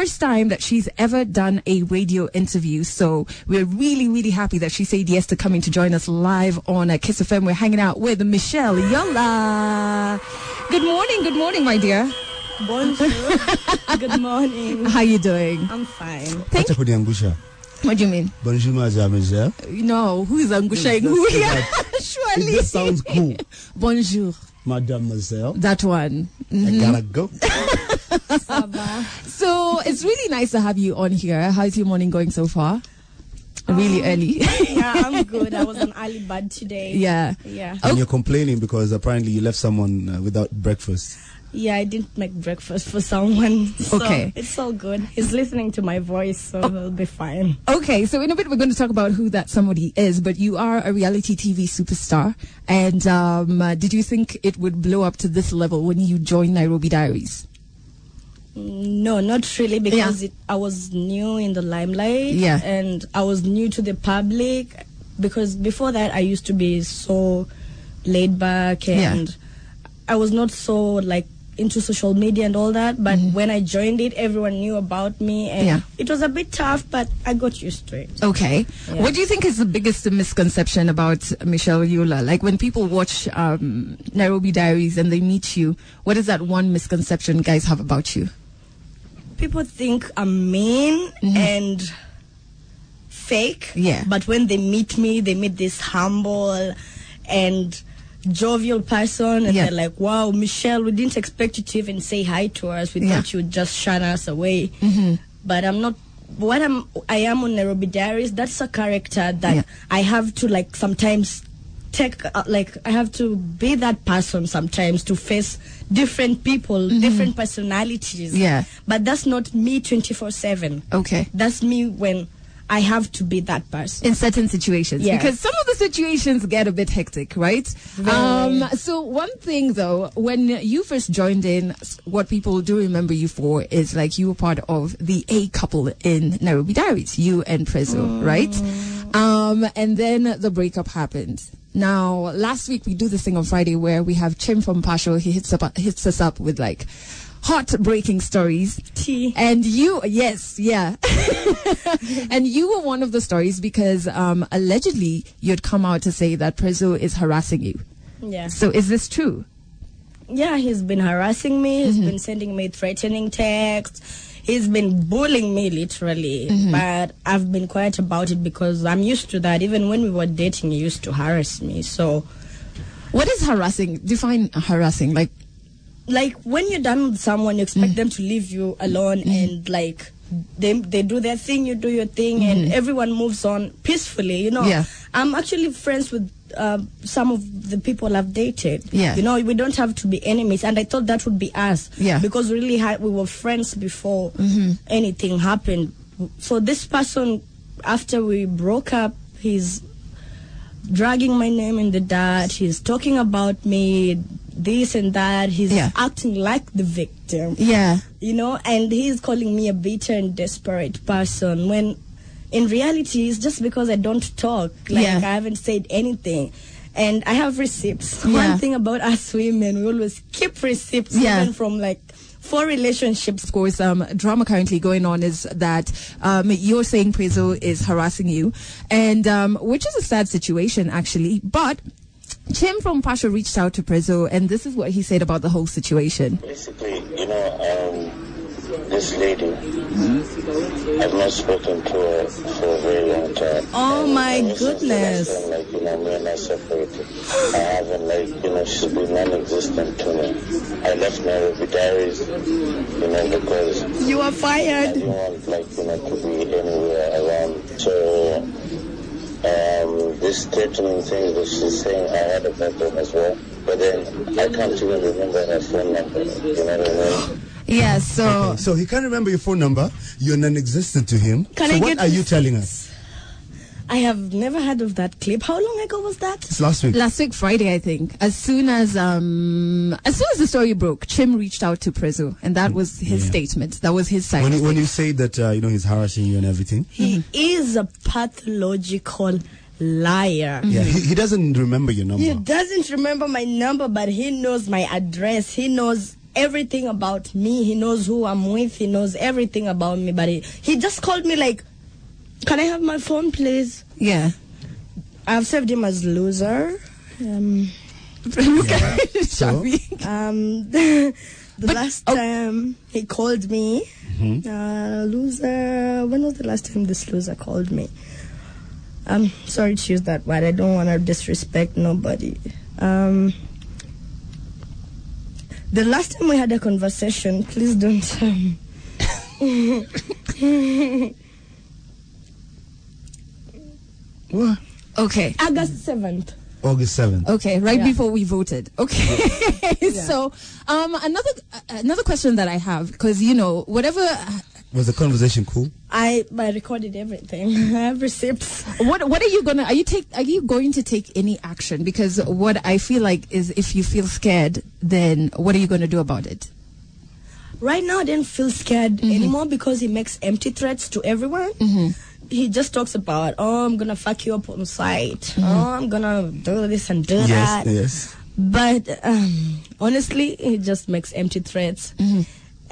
first time that she's ever done a radio interview. So we're really, really happy that she said yes to coming to join us live on Kiss FM. We're hanging out with Michelle Yola. Good morning, my dear. Bonjour. Good morning. How you doing? I'm fine. Thank you. What do you mean? Bonjour, Michelle. No, who is angushaing who here? Surely. This sounds cool. Bonjour. Mademoiselle. That one. I gotta go. So it's really nice to have you on here. How's your morning going so far? Really early. Yeah, I'm good. I was an early bird today. Yeah. And you're complaining because apparently you left someone without breakfast. Yeah, I didn't make breakfast for someone. So okay. It's all good. He's listening to my voice, so it'll be fine. Okay, so in a bit we're going to talk about who that somebody is, but you are a reality TV superstar. And did you think it would blow up to this level when you joined Nairobi Diaries? No, not really, because I was new in the limelight. Yeah. And I was new to the public, because before that I used to be so laid back and I was not so like into social media and all that, but when I joined it, everyone knew about me, and it was a bit tough, but I got used to it. Okay. Yeah. What do you think is the biggest misconception about Michelle Yola? Like when people watch Nairobi Diaries and they meet you, what is that one misconception guys have about you? People think I'm mean and fake, but when they meet me, they meet this humble and jovial person, and they're like, wow, Michelle, we didn't expect you to even say hi to us. We thought you would just shun us away. But I'm not what I am on Nairobi Diaries. That's a character that I have to like sometimes take like I have to be that person sometimes to face different people, different personalities. But that's not me 24/7. Okay. That's me when I have to be that person. In certain situations. Because some of the situations get a bit hectic, right? So one thing though, when you first joined in, what people do remember you for is like you were part of the A couple in Nairobi Diaries, you and Prezzo, right? And then the breakup happened. Now, last week we do this thing on Friday where we have Chim from Pasho. He hits us up with like heartbreaking stories. Tea. And you, and you were one of the stories because allegedly you had come out to say that Prezzo is harassing you. Yeah. So is this true? Yeah, he's been harassing me. He's been sending me threatening texts. He's been bullying me literally. But I've been quiet about it because I'm used to that. Even when we were dating, he used to harass me. So what is harassing? Define harassing. Like when you're done with someone, you expect them to leave you alone and like they do their thing, you do your thing, and everyone moves on peacefully, you know. I'm actually friends with some of the people I've dated. You know, we don't have to be enemies, and I thought that would be us. Because really we were friends before anything happened. So this person, after we broke up, he's dragging my name in the dirt. He's talking about me, this and that. He's acting like the victim. You know, and he's calling me a bitter and desperate person when in reality it's just because I don't talk. Like I haven't said anything. And I have receipts. One thing about us women, we always keep receipts even from like 4 relationships. Of course, drama currently going on is that you're saying Prezzo is harassing you, and which is a sad situation actually, but Chim from Pasha reached out to Prezzo, and this is what he said about the whole situation. Basically, you know, this lady, I've not spoken to her for a very long time. Oh my goodness. Like, you know, me and I separated. I haven't, like, you know, she's been non-existent to me. I left Nairobi Diaries, you know, because you are fired. I didn't want, like, you know, to be anywhere around. So, this threatening thing that she's saying, I had about them as well. But then I can't even remember her phone number. You know what I mean? Yeah, so... Okay, so he can't remember your phone number. You're non-existent to him. What are you telling us? I have never heard of that clip. How long ago was that? It's last week. Last week, Friday, I think. As soon as the story broke, Chim reached out to Prezzo, and that was his statement. That was his side. When you say that, you know, he's harassing you and everything. He is a pathological liar. Yeah, he doesn't remember your number. He doesn't remember my number, but he knows my address. He knows everything about me. He knows who I'm with. He knows everything about me. But he just called me like, can I have my phone, please? Yeah. I've saved him as loser. The last time he called me, loser. When was the last time this loser called me? I'm sorry to use that word. I don't want to disrespect nobody. The last time we had a conversation, please don't. What? Okay. August 7th. August 7th. Okay, right before we voted. Okay. So, another question that I have, because, you know, whatever... Was the conversation cool? I recorded everything. I have receipts. What are you gonna... Are you going to take any action? Because what I feel like is if you feel scared, then what are you going to do about it? Right now, I didn't feel scared anymore because he makes empty threats to everyone. He just talks about, oh, I'm going to fuck you up on site. Oh, I'm going to do this and do that. Yes. But honestly, he just makes empty threats.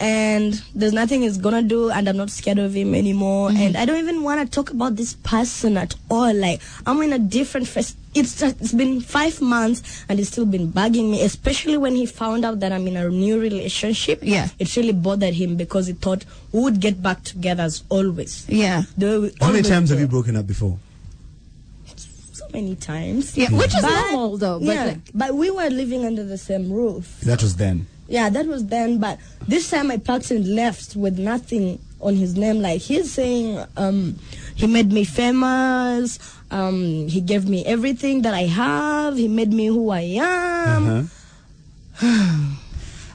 And there's nothing he's going to do, and I'm not scared of him anymore. And I don't even want to talk about this person at all. Like, I'm in a different phase. It's been 5 months, and he's still been bugging me, especially when he found out that I'm in a new relationship. Yeah. It really bothered him because he thought we would get back together as always. Yeah. How many times have you broken up before? So many times. Yeah, which is normal though. But but we were living under the same roof. That was then. Yeah, that was then. But this time I packed and left with nothing on his name. Like, he's saying he made me famous. He gave me everything that I have. He made me who I am.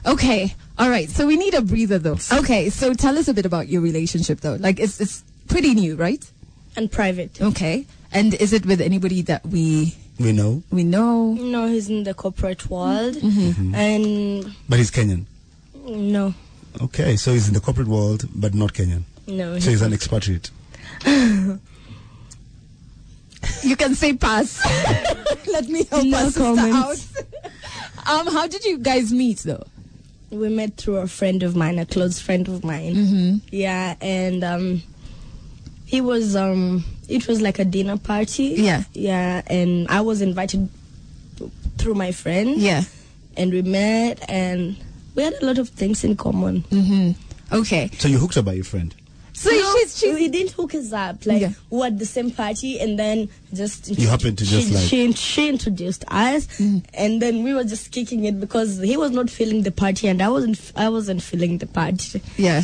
Okay. All right. So we need a breather though. Okay. So tell us a bit about your relationship though. Like, it's pretty new, right? And private. Okay. And is it with anybody that we know? We know. No, he's in the corporate world. But he's Kenyan? No. Okay, so he's in the corporate world, but not Kenyan? No. So he's an expatriate? You can say pass. Let me help No us comments. out. How did you guys meet though? We met through a friend of mine, a close friend of mine. Yeah, and he was it was like a dinner party. Yeah, and I was invited through my friend. Yeah, and we met, and we had a lot of things in common. Okay, so you hooked up by your friend? So we didn't hook us up. Like, we were at the same party, and then just you happened to just she introduced us, and then we were just kicking it because he was not feeling the party, and I wasn't feeling the party. Yeah,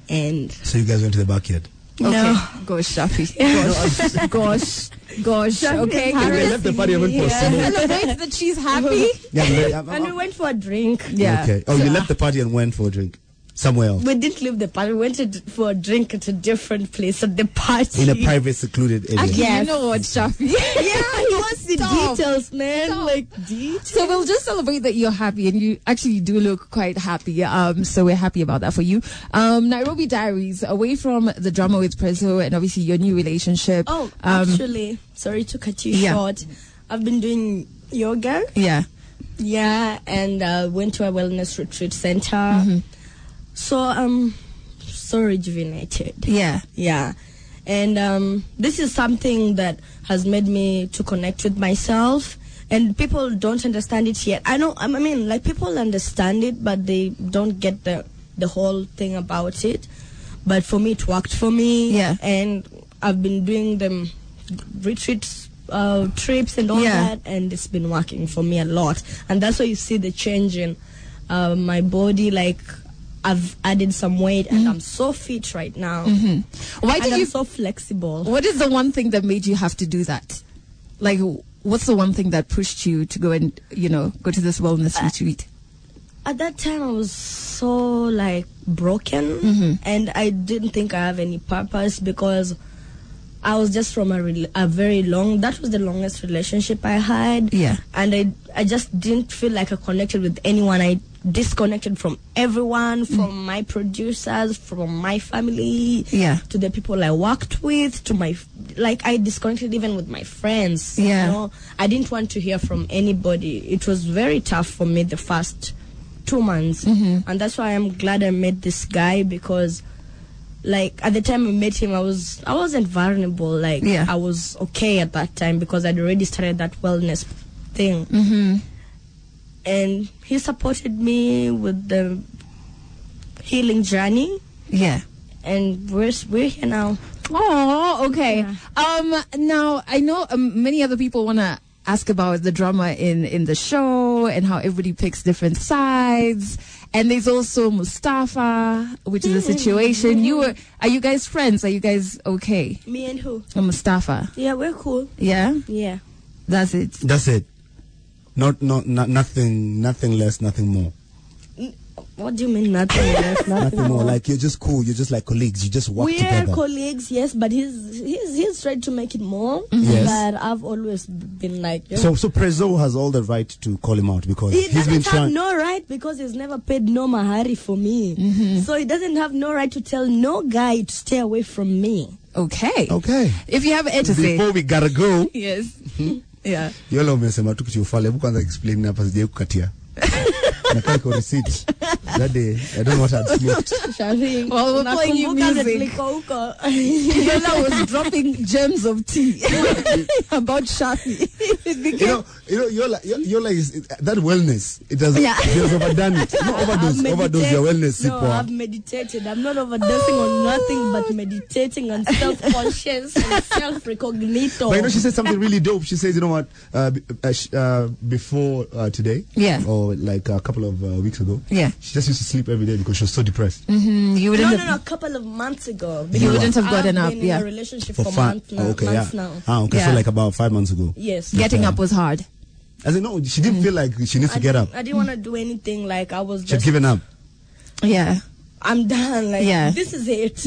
and so you guys went to the backyard. Okay. No. Gosh, Shafi. Gosh. Okay. They left the party and went for a Celebrate that she's happy. And we went for a drink. Yeah. Okay. Oh, you left the party and went for a drink somewhere else? We didn't leave the party. We went for a drink at a different place at the party. In a private, secluded area. Actually, you know what, Shafi? Yeah, he wants the details, man. Stop. Like, details. So we'll just celebrate that you're happy, and you actually do look quite happy. So we're happy about that for you. Nairobi Diaries, away from the drama with Prezzo and obviously your new relationship. Oh, actually, sorry to cut you short. I've been doing yoga. Yeah. Yeah, and went to a wellness retreat center. So I'm so rejuvenated. Yeah. Yeah. And this is something that has made me to connect with myself. And people don't understand it yet. I mean, like, people understand it, but they don't get the whole thing about it. But for me, it worked for me. Yeah. And I've been doing them retreats, trips and all that, and it's been working for me a lot. And that's why you see the change in my body. Like, I've added some weight, and I'm so fit right now. Why did I'm so flexible. What is the one thing that made you have to do that? Like, what's the one thing that pushed you to go and, go to this wellness retreat? At that time, I was so, like, broken, and I didn't think I have any purpose because I was just from a very long, that was the longest relationship I had. Yeah. And I just didn't feel like I connected with anyone. I disconnected from everyone, from my producers, from my family, to the people I worked with, I disconnected even with my friends. Yeah. I didn't want to hear from anybody. It was very tough for me the first 2 months. And that's why I'm glad I met this guy, because like at the time I met him, I wasn't vulnerable. Like I was okay at that time because I'd already started that wellness thing. And he supported me with the healing journey. Yeah. And we're here now. Oh, okay. Yeah. Now I know many other people want to ask about the drama in the show and how everybody picks different sides. And there's also Mustafa, which is a situation. Are you guys friends? Are you guys okay? Me and who? Mustafa. Yeah, we're cool. Yeah? Yeah. That's it. That's it. Nothing less, nothing more. What do you mean nothing less, nothing more? Like you're just cool. You're just like colleagues. You just work together. We're colleagues, yes, but he's tried to make it more. Yes. But I've always been like. So Prezzo has all the right to call him out because he's been trying. He doesn't have no right because he's never paid no mahari for me. So he doesn't have no right to tell no guy to stay away from me. Okay. If you have to say. Before we gotta go. Yes. Yeah. Yola umesema tukifale kwanza explain hapa sije kukatia. Nakako receipt. That day, I don't know what I'd smoked. Well, we're playing you music. Yola was dropping gems of tea about Shafi. Yola is that wellness. It has overdone it. No overdose your wellness. No, I've meditated. I'm not overdosing on nothing but meditating on self-conscious and self-recognito. But she said something really dope. She says, you know what? Before today, or like a couple of weeks ago, she just used to sleep every day because she was so depressed. You wouldn't a couple of months ago. You wouldn't have gotten up. I've been in a relationship for months now. So like about 5 months ago. Yes. Getting up was hard. As in, no, she didn't feel like she needs to get up. I didn't want to do anything. Like I was just. She'd given up. Yeah. I'm done. Like this is it.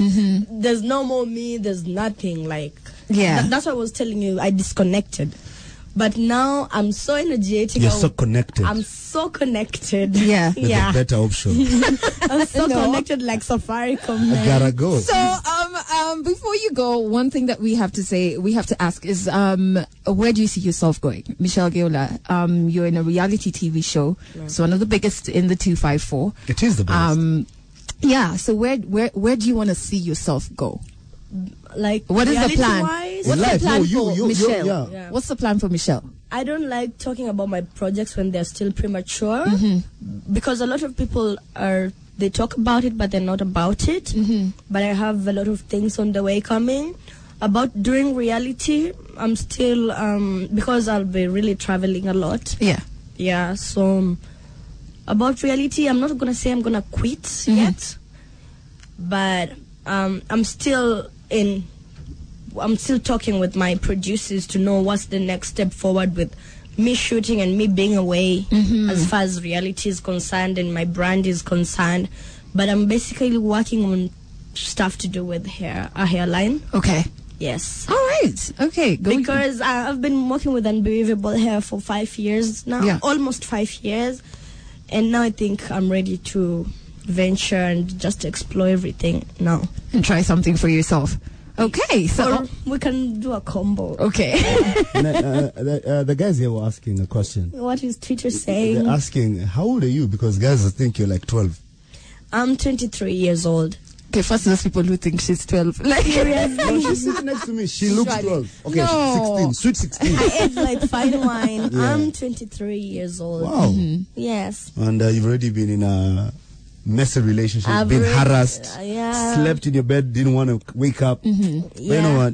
There's no more me. There's nothing. Like that's what I was telling you. I disconnected. But now I'm so energetic. You're so connected. I'm so connected. Yeah. With a better option. I'm so connected like Safaricom. I gotta go. So, before you go, one thing that we have to ask is, where do you see yourself going? Michelle Yola, you're in a reality TV show. It's one of the biggest in the 254. It is the biggest. So where do you want to see yourself go? Like, what is the plan? What's the plan for Michelle? What's the plan for Michelle? I don't like talking about my projects when they're still premature, because a lot of people they talk about it, but they're not about it. But I have a lot of things on the way coming. About doing reality, I'm still, because I'll be really traveling a lot. Yeah, so about reality, I'm not going to say I'm going to quit yet, but I'm still talking with my producers to know what's the next step forward with me shooting and me being away as far as reality is concerned and my brand is concerned. But I'm basically working on stuff to do with a hairline. Okay. Yes. All right. Okay. Because I've been working with Unbelievable Hair for 5 years now, almost 5 years. And now I think I'm ready to venture and just explore everything now. And try something for yourself. Okay, so we can do a combo. Okay. The guys here were asking a question. What is Twitter saying? They're asking, how old are you? Because guys think you're like 12. I'm 23 years old. Okay, first those people who think she's 12. Like, no, she's sitting next to me. She looks 12. Okay, she's 16. Sweet 16. I age like fine wine. I'm 23 years old. Wow. Yes. And you've already been in a messy relationship, been harassed, slept in your bed, didn't want to wake up. But you know what?